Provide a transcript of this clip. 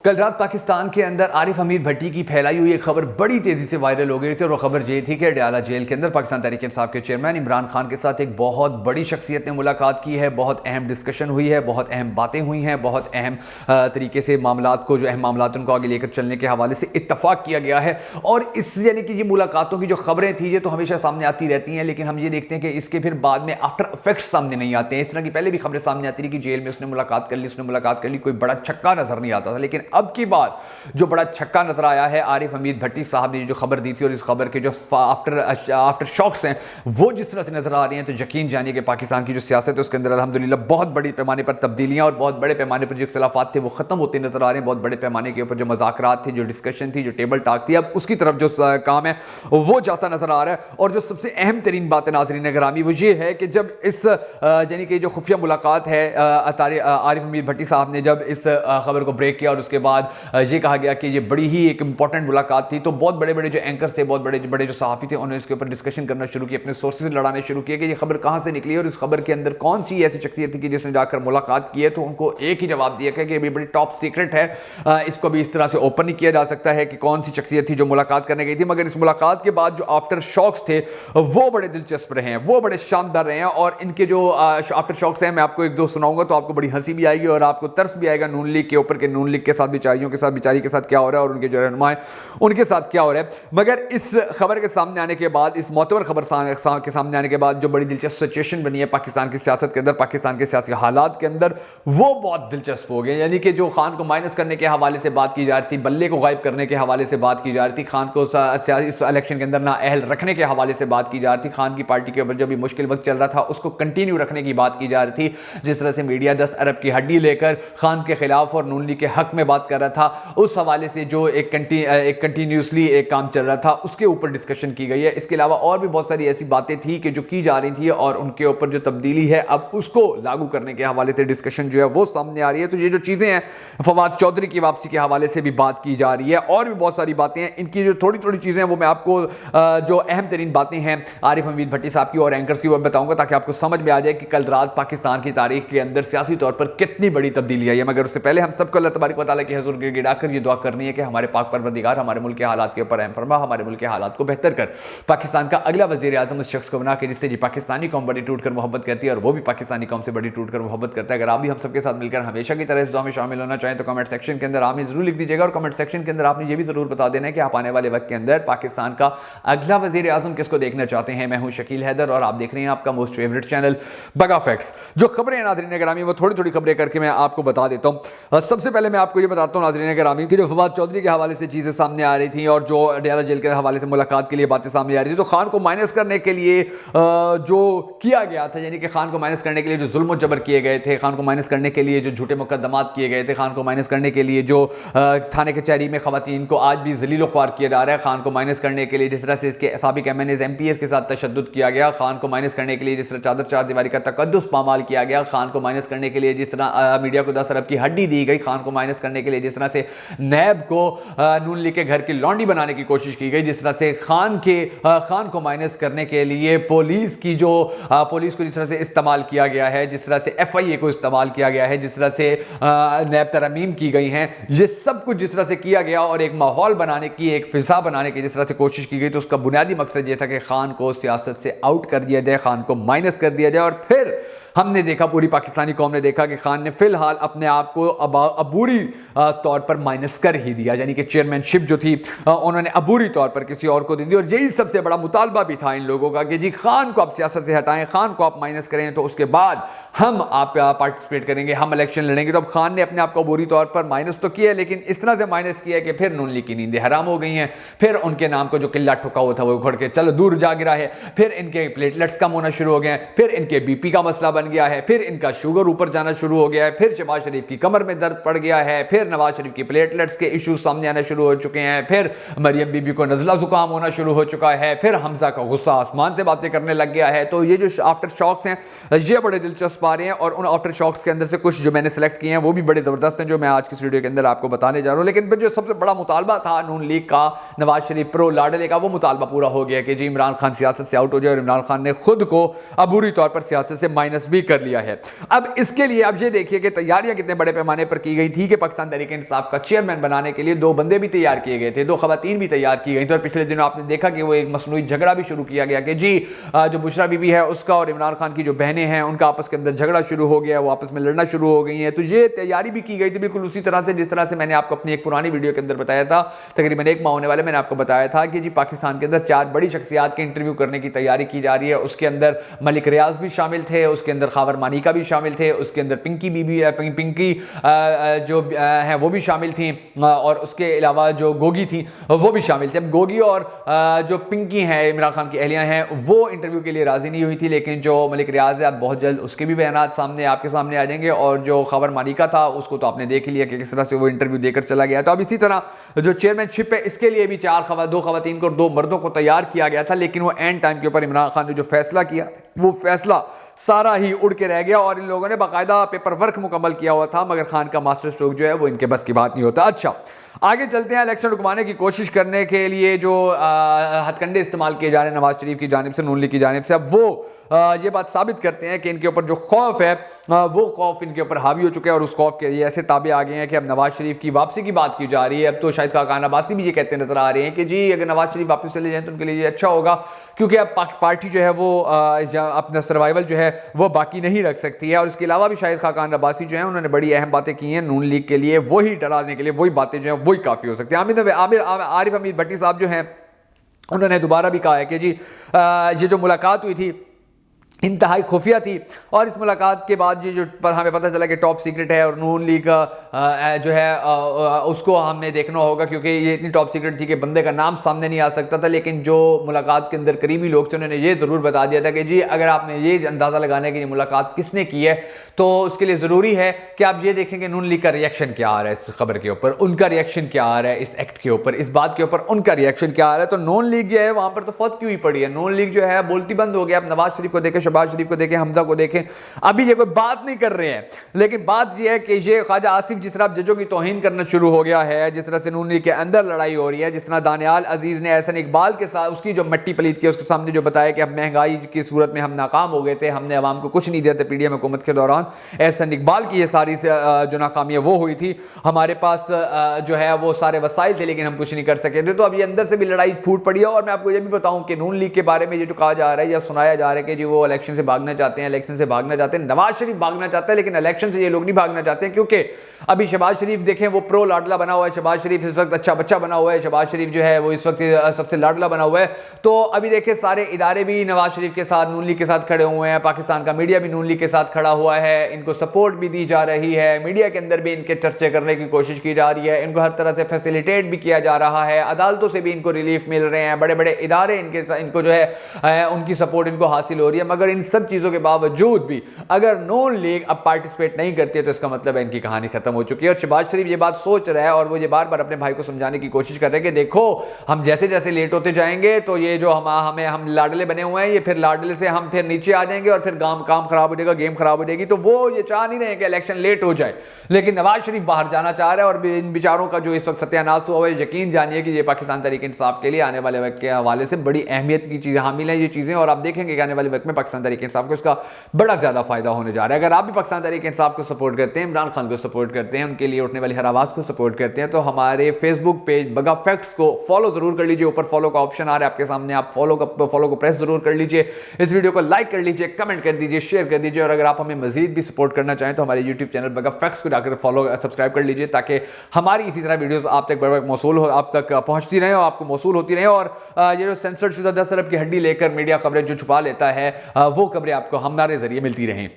कल रात पाकिस्तान के अंदर आरिफ हमीद भट्टी की फैलाई हुई एक खबर बड़ी तेजी से वायरल हो गई थी और वो खबर ये थी कि अडयाला जेल के अंदर पाकिस्तान तहरीक इंसाफ के चेयरमैन इमरान खान के साथ एक बहुत बड़ी शख्सियत ने मुलाकात की है। बहुत अहम डिस्कशन हुई है, बहुत अहम बातें हुई हैं, बहुत अहम तरीके से मामलात को, जो अहम मामलात उनको आगे लेकर चलने के हवाले से इत्तफाक किया गया है। और इस यानी कि ये मुलाकातों की जो खबरें थी ये तो हमेशा सामने आती रहती हैं, लेकिन हम ये देखते हैं कि इसके फिर बाद में आफ्टर इफेक्ट्स सामने नहीं आते हैं। इस तरह की पहले भी खबरें सामने आती रही कि जेल में उसने मुलाकात कर ली, कोई बड़ा छक्का नजर नहीं आता था, लेकिन अब की बात जो बड़ा छक्का नजर आया है, आरिफ हमीद भट्टी साहब ने जो खबर दी थी और इस खबर के जो आफ्टर शॉक्स हैं वो जिस तरह से नजर आ रही हैं, तो यकीन जानिए कि पाकिस्तान की जो सियासत है उसके अंदर अल्हम्दुलिल्लाह बहुत बड़ी पैमाने पर तब्दीलियां और बहुत बड़े पैमाने पर जो इख्तिलाफात थे वो खत्म होते नजर आ रहे हैं। बहुत बड़े पैमाने के ऊपर जो मज़ाकरात थे, जो डिस्कशन थी, जो टेबल टॉक थी, अब उसकी तरफ जो काम है वो जाता नजर आ रहा है। और जो सबसे अहम तरीन बात है नाज़रीन गिरामी वो ये है कि जब इस यानी कि जो खुफिया मुलाकात है आरिफ हमीद भट्टी साहब ने जब इस खबर को ब्रेक किया और उसके बाद ये कहा गया कि ये बड़ी ही एक इंपॉर्टेंट मुलाकात थी, तो बहुत बड़े बड़े जो एंकर्स थे, बहुत बड़े बड़े जो सहाफ़ी थे, उन्होंने इसके ऊपर डिस्कशन करना शुरू किया, अपने सोर्सेज लड़ाने शुरू किए कि ये खबर कहाँ से निकली और इस खबर के अंदर कौन सी ऐसी शख्सियत थी कि जिसने जाकर मुलाकात की है। तो उनको एक ही जवाब दिया कि ये बड़ी टॉप सीक्रेट है, इसको भी इस तरह से ओपन नहीं किया जा सकता है कि कौन सी शख्सियत थी जो मुलाकात करने गई थी। मगर इस मुलाकात के बाद जो आफ्टर शॉक्स थे वो बड़े दिलचस्प रहे हैं, वो बड़े शानदार रहे हैं। और इनके जो आफ्टर शॉक्स हैं मैं आपको एक दो सुनाऊंगा तो आपको बड़ी हंसी भी आएगी और आपको तरस भी आएगा नून लीग के ऊपर के नून लीग के साथ बेचारियों के साथ, बेचारी के साथ क्या हो रहा है और उनके जो रहनुमा है उनके साथ क्या हो रहा है। मगर इस खबर के सामने आने के बाद, इस मोतबर खबर के सामने आने के बाद जो बड़ी दिलचस्प सिचुएशन बनी है पाकिस्तान की सियासत के अंदर, पाकिस्तान के सियासी हालात के अंदर, वो बहुत दिलचस्प हो गए। यानी कि जो खान को माइनस करने के हवाले से बात की जा रही थी, बल्ले को गायब करने के हवाले से बात की जा रही थी, खान को इस इलेक्शन के अंदर नाअहल रखने के हवाले से बात की जा रही थी, खान की पार्टी के ऊपर जो भी मुश्किल वक्त चल रहा था उसको कंटिन्यू रखने की बात की जा रही थी, जिस तरह से मीडिया 10 अरब की हड्डी लेकर खान के खिलाफ और नून लीग के हक में बात कर रहा था, उस हवाले से जो एक कंटिन्यूसली एक काम चल रहा था उसके ऊपर डिस्कशन की गई है। इसके अलावा और भी बहुत सारी ऐसी बातें थी कि जो की जा रही थी और उनके ऊपर जो तब्दीली है अब उसको लागू करने के हवाले से डिस्कशन जो है वो सामने आ रही है। तो ये जो चीजें हैं, फवाद चौधरी की वापसी के हवाले से भी बात की जा रही है और भी बहुत सारी बातें हैं। इनकी जो थोड़ी थोड़ी चीजें हैं वो मैं आपको जो अहम तरीन बातें हैं आरिफ हमीद भट्टी साहब की और एंकर्स की वो बताऊंगा ताकि आपको समझ में आ जाए कि कल रात पाकिस्तान की तारीख के अंदर सियासी तौर पर कितनी बड़ी तब्दीली आई है। मगर उससे पहले हम सबको अल्लाह तबारक व तआला की हुजूर गिड़गिड़ाकर ये दुआ करनी है कि हमारे पाक परवरदिगार हमारे मुल्क के हालात के ऊपर रहम फरमा, हमारे मुल्क के हालात को बेहतर कर, पाकिस्तान का अगला वज़ीर आज़म उस शख्स को बना के जिससे जी पाकिस्तानी कौम बड़ी टूट कर मोहब्बत करती है और वो भी पाकिस्तानी कौम से बड़ी टूट कर मोहब्बत करता है। अगर आप भी हम सबके साथ मिलकर हमेशा की तरह इस दुआ में शामिल होना चाहें तो कमेंट सेक्शन के अंदर आपने जरूर लिख दीजिएगा और कमेंट सेक्शन के अंदर आपने ये भी जरूर बता देना है कि आप आने वाले वक्त के अंदर पाकिस्तान का अगला वज़ीर आज़म किसको देखना चाहते हैं। मैं हूं शकील हैदर और आप देख रहे हैं आपका मोस्ट फेवरेट चैनल बगा फैक्ट्स। जो खबरें नाज़रीन गिरामी वो थोड़ी थोड़ी खबरें करके मैं आपको बता देता हूं। सबसे पहले मैं आपको ये बताता हूं नाज़रीन गिरामी कि जो फवाद चौधरी के हवाले से चीजें सामने आ रही थी और जो अडयाला जेल के हवाले से मुलाकात के लिए बातें सामने आ रही थी, तो खान को माइनस करने के लिए जो किया गया था, यानी कि खान को माइनस करने के लिए जो जुल्म जबर किए गए थे, खान को माइनस करने के लिए जो झूठे मुकदमात किए गए थे, खान को माइनस करने के लिए जो थाने कचहरी में खवातीन को आज भी जलील ख्वार किया जा रहा है, खान को माइनस करने के लिए जिस तरह से इसके साबिक MNAs MPs के साथ तशद्दुद किया गया, खान को माइनस करने के लिए जिस तरह चादर चार दीवारी का तकद्दुस पामाल किया गया, खान को माइनस करने के लिए जिस तरह मीडिया को 10 अरब की हड्डी दी गई, खान को माइनस करने के लिए जिस तरह से नैब को नून लीग के घर की लौंडी बनाने की कोशिश की गई, जिस तरह से खान को माइनस करने के लिए पुलिस को जिस तरह से इस्तेमाल किया गया है, जिस तरह से FIA को इस्तेमाल किया गया है, जिस तरह से नैब तरमीम की गई हैं, ये सब कुछ जिस तरह से किया गया और एक माहौल बनाने की, एक फिजा बनाने की जिस तरह से कोशिश की गई, तो उसका बुनियादी मकसद ये था कि खान को सियासत से आउट कर दिया जाए, खान को माइनस कर दिया जाए। और फिर हमने देखा, पूरी पाकिस्तानी कौम ने देखा कि खान ने फिलहाल अपने आप को अबूरी तौर पर माइनस कर ही दिया, यानी कि चेयरमैनशिप जो थी उन्होंने अबूरी तौर पर किसी और को दे दी। और यही सबसे बड़ा मुतालबा भी था इन लोगों का कि जी खान को आप सियासत से हटाएं, खान को आप माइनस करें तो उसके बाद हम आप पार्टिसिपेट करेंगे, हम इलेक्शन लड़ेंगे। तो अब खान ने अपने आप को अबूरी तौर पर माइनस तो किया, लेकिन इस तरह से माइनस किया कि फिर नून लीग की नींदें हराम हो गई हैं, फिर उनके नाम को जो किला ठुका हुआ था वो उखड़ के चलो दूर जा गिरा है, फिर इनके प्लेटलेट्स कम होना शुरू हो गए हैं, फिर इनके BP का मसला बन गया है, फिर इनका शुगर ऊपर जाना शुरू हो गया है, फिर शहबाज शरीफ की कमर में दर्द पड़ गया है, फिर नवाज शरीफ की प्लेटलेट्स के इश्यूज सामने आना शुरू हो चुके हैं, फिर मरियम बीबी को नज़ला जुकाम होना शुरू हो चुका है, फिर हमजा का गुस्सा आसमान से बातें करने लग गया है। तो ये जो आफ्टर शॉक्स हैं ये बड़े दिलचस्प आ रहे हैं और उन आफ्टर शॉक्स के अंदर से कुछ जो मैंने सेलेक्ट किए हैं वो भी बड़े ज़बरदस्त हैं जो मैं आज की वीडियो के अंदर आपको बताने जा रहा हूँ। लेकिन फिर जो सबसे बड़ा मुतालबा था नून लीग का, नवाज शरीफ प्रो लाडले का, वो मुतालबा पूरा हो गया कि जी इमरान खान सियासत से आउट हो जाए और इमरान खान ने खुद को अबूरी तौर पर सियासत से माइनस भी कर लिया है। अब इसके लिए अब ये देखिए कि तैयारियां कितने बड़े पैमाने पर की गई थी कि पाकिस्तान तहरीक इंसाफ का चेयरमैन बनाने के लिए 2 बंदे भी तैयार किए गए थे, 2 खवातीन भी तैयार की गई थी। और पिछले दिनों आपने देखा कि वो एक मसनूई झगड़ा भी शुरू किया गया कि जी जो बुशरा बीबी है उसका और इमरान खान की जो बहनें हैं उनका आपस के अंदर झगड़ा शुरू हो गया, वो आपस में लड़ना शुरू हो गई है। तो ये तैयारी भी की गई थी बिल्कुल उसी तरह से जिस तरह से मैंने आपको अपनी एक पुरानी वीडियो के अंदर बताया था, तकरीबन 1 माह होने वाले, मैंने आपको बताया था कि जी पाकिस्तान के अंदर 4 बड़ी शख्सियात के इंटरव्यू करने की तैयारी की जा रही है। उसके अंदर मलिक रियाज भी शामिल थे, उसके अंदर खावर मानिका भी शामिल थे, उसके अंदर पिंकी बीबी पिंकी जो है वो भी शामिल थी, और उसके अलावा जो गोगी थी वो भी शामिल थी। अब गोगी और जो पिंकी हैं इमरान खान की अहलियां हैं वो इंटरव्यू के लिए राजी नहीं हुई थी, लेकिन जो मलिक रियाज है अब बहुत जल्द उसके भी बयानात सामने आपके सामने आ जाएंगे। और जो खबर मानिका था उसको तो आपने देख लिया कि किस तरह से वो इंटरव्यू देकर चला गया। तो अब इसी तरह जो चेयरमैनशिप है इसके लिए भी 2 खवातीन को 2 मर्दों को तैयार किया गया था, लेकिन वो एंड टाइम के ऊपर इमरान खान ने जो फैसला किया वो फैसला सारा ही उड़ के रह गया, और इन लोगों ने बाकायदा पेपर वर्क मुकम्मल किया हुआ था, मगर खान का मास्टर स्ट्रोक जो है वो इनके बस की बात नहीं होता। अच्छा, आगे चलते हैं। इलेक्शन रुकवाने की कोशिश करने के लिए जो हथकंडे इस्तेमाल किए जा रहे हैं नवाज शरीफ की जानिब से, नून लीग की जानिब से, अब वो ये बात साबित करते हैं कि इनके ऊपर जो खौफ है वो खौफ इनके ऊपर हावी हो चुके हैं, और उस खौफ के ये ऐसे ताबे आ गए हैं कि अब नवाज शरीफ की वापसी की बात की जा रही है। अब तो शायद खाकान अब्बासी भी ये कहते नजर आ रहे हैं कि जी अगर नवाज शरीफ वापस चले जाएं तो उनके लिए ये अच्छा होगा, क्योंकि अब पार्टी जो है वो अपना सर्वाइवल जो है वो बाकी नहीं रख सकती है। और इसके अलावा भी शायद खाकान अब्बासी जो है उन्होंने बड़ी अहम बातें की हैं नून लीग के लिए, वही डराने के लिए, वही बातें जो है वही काफ़ी हो सकती हैं। आरिफ हमीद भट्टी साहब जो हैं उन्होंने दोबारा भी कहा है कि जी ये जो मुलाकात हुई थी इंतहाई खुफिया थी, और इस मुलाकात के बाद जो हमें पता चला कि टॉप सीक्रेट है, और नून लीग जो है उसको हमने देखना होगा, क्योंकि ये इतनी टॉप सीक्रेट थी कि बंदे का नाम सामने नहीं आ सकता था। लेकिन जो मुलाकात के अंदर करीबी लोग थे उन्होंने ये ज़रूर बता दिया था कि जी अगर आपने ये अंदाज़ा लगाना है कि ये मुलाकात किसने की है, तो उसके लिए ज़रूरी है कि आप ये देखें कि नून लीग का रिएक्शन क्या आ रहा है इस खबर के ऊपर, उनका रिएक्शन क्या आ रहा है इस एक्ट के ऊपर, इस बात के ऊपर उनका रिएक्शन क्या आ रहा है। तो नून लीग जो है वहाँ पर तो फौत क्यों ही पड़ी है, नून लीग जो है बोलती बंद हो गया। अब नवाज शरीफ को देखें, शहबाज शरीफ को देखें, हमजा को देखें, अभी ये कोई बात नहीं कर रहे हैं। लेकिन बात यह है कि ये ख्वाजा आसिफ जिस तरह जजों की तौहीन करना शुरू हो गया है, जिस तरह से नून लीग के अंदर लड़ाई हो रही है, जिस तरह दानियाल अजीज ने एहसन इकबाल के साथ उसकी जो मट्टी पलीत की उसके सामने जो बताया कि अब महंगाई की सूरत में हम नाकाम हो गए थे, हमने अवाम को कुछ नहीं दिया था पीडीएम हुकूमत के दौरान, एहसन इकबाल की ये सारी जो नाकामी है वो हुई थी, हमारे पास जो है वो सारे वसाइल थे लेकिन हम कुछ नहीं कर सके थे। तो अब ये अंदर से भी लड़ाई फूट पड़ी है। और मैं आपको ये भी बताऊं कि नून लीग के बारे में ये जो कहा जा रहा है या सुनाया जा रहा है कि जी वो इलेक्शन से भागना चाहते हैं, इलेक्शन से भागना चाहते हैं, नवाज शरीफ भागना चाहता है, लेकिन इलेक्शन से ये लोग नहीं भागना चाहते हैं, क्योंकि अभी शहबाज शरीफ देखें वो प्रो लाडला बना हुआ है, शहबाज शरीफ इस वक्त अच्छा बच्चा बना हुआ है, शहबाज शरीफ जो है वो इस वक्त सबसे लाडला बना हुआ है। तो अभी देखें सारे इदारे भी नवाज शरीफ के साथ, नून लीग के साथ खड़े हुए हैं, पाकिस्तान का मीडिया भी नून लीग के साथ खड़ा हुआ है, इनको सपोर्ट भी दी जा रही है, मीडिया के अंदर भी इनके चर्चे करने की कोशिश की जा रही है, इनको हर तरह से फैसिलिटेट भी किया जा रहा है, अदालतों से भी इनको रिलीफ मिल रहे हैं, बड़े बड़े इदारे इनको जो है उनकी सपोर्ट इनको हासिल हो रही है। मगर इन सब चीज़ों के बावजूद भी अगर नून लीग अब पार्टिसिपेट नहीं करती है तो इसका मतलब है इनकी कहानी खत्म हो चुकी है। और शहबाज शरीफ ये बात सोच रहा है और वो ये बार बार अपने भाई को समझाने की कोशिश कर रहे हैं कि देखो हम जैसे जैसे लेट होते जाएंगे तो ये जो हम लाडले बने हुए हैं, ये फिर लाडले से हम फिर नीचे आ जाएंगे और फिर काम खराब हो जाएगा, गेम खराब हो जाएगी। तो वो ये चाह नहीं रहे कि इलेक्शन लेट हो जाए, लेकिन नवाज शरीफ बाहर जाना चाह रहा है। और इन बिचारों का जो इस वक्त सत्यानाश हुआ है, यकीन जानिए कि ये पाकिस्तान तहरीक इंसाफ के लिए आने वाले वक्त के हवाले से बड़ी अहमियत की चीज़ें हामिल हैं ये चीज़ें। और आप देखेंगे कि आने वाले वक्त में पाकिस्तान तहरीक इंसाफ को इसका बड़ा ज़्यादा फायदा होने जा रहा है। अगर आप भी पाकिस्तान तहरीक इंसाफ को सपोर्ट करते हैं, इमरान खान को सपोर्ट करते हैं, उनके लिए उठने वाली हर आवाज़ को सपोर्ट करते हैं, तो हमारे फेसबुक पेज बगा फैक्ट्स को फॉलो जरूर कर लीजिए। ऊपर फॉलो का ऑप्शन आ रहा है आपके सामने, आप फॉलो को प्रेस जरूर कर लीजिए, इस वीडियो को लाइक कर लीजिए, कमेंट कर दीजिए, शेयर कर दीजिए। और अगर आप हमें मजीद भी सपोर्ट करना चाहें तो हमारे यूट्यूब चैनल बगा फैक्ट्स को जाकर फॉलो सब्सक्राइब कर लीजिए, ताकि हमारी इसी तरह वीडियोस आप तक बड़ा मौसूल हो, आप तक पहुंचती रहे और आपको मौसूल होती रहे। और ये जो सेंसर शुदा 10 अरब की हड्डी लेकर मीडिया खबरें जो छुपा लेता है वो खबरें आपको हमारे जरिए मिलती रहें।